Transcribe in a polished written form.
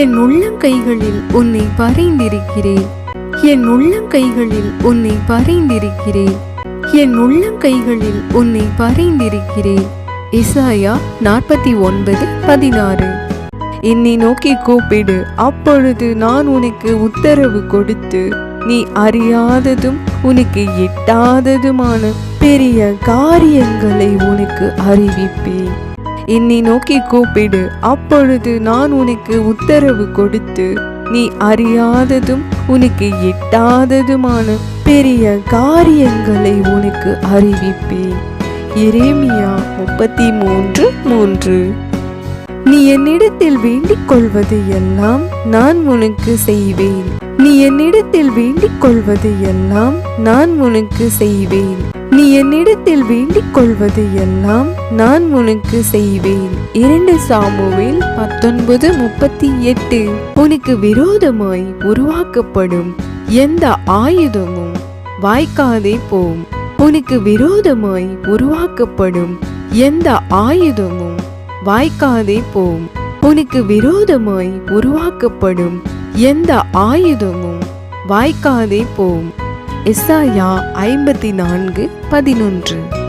என் உள்ளங்கைகளில் உன்னை வரைந்திருக்கிறேன். என் உள்ளங்கைகளில் உன்னை வரைந்திருக்கிறேன். என் உள்ளங்கைகளில் உன்னை வரைந்திருக்கிறேன். எசாயா 49:16. என்னை நோக்கி கூப்பிடு, அப்பொழுது நான் உனக்கு உத்தரவு கொடுத்து நீ அறியாததும் உனக்கு எட்டாததுமான பெரிய காரியங்களை உனக்கு அறிவிப்பேன். என்னை நோக்கி கூப்பிடு, அப்பொழுது நான் உனக்கு உத்தரவு கொடுத்து நீ அறியாததும் உனக்கு எட்டாததுமான பெரிய காரியங்களை உனக்கு அறிவிப்பேன். எரேமியா 33:3. நீ என்னிடத்தில் வேண்டிக் கொள்வது எல்லாம் நான் உனக்கு செய்வேன். நீ என்னிடத்தில் வேண்டிக் கொள்வது எல்லாம் நான் உனக்கு செய்வேன். நீ என்னிடத்தில் வேண்டிக் கொள்வது எல்லாம் நான் உனக்கு செய்வேன். 2 சாமுவேல் 19:38. உனக்கு விரோதமாய் உருவாக்கப்படும் எந்த ஆயுதமும் வாய்க்காதே போம். உனக்கு விரோதமாய் உருவாக்கப்படும் எந்த ஆயுதமும் வாய்க்காதே போம். உனக்கு விரோதமாய் உருவாக்கப்படும் எந்த ஆயுதமும் வாய்க்காதே போம். எசாயா 54:11.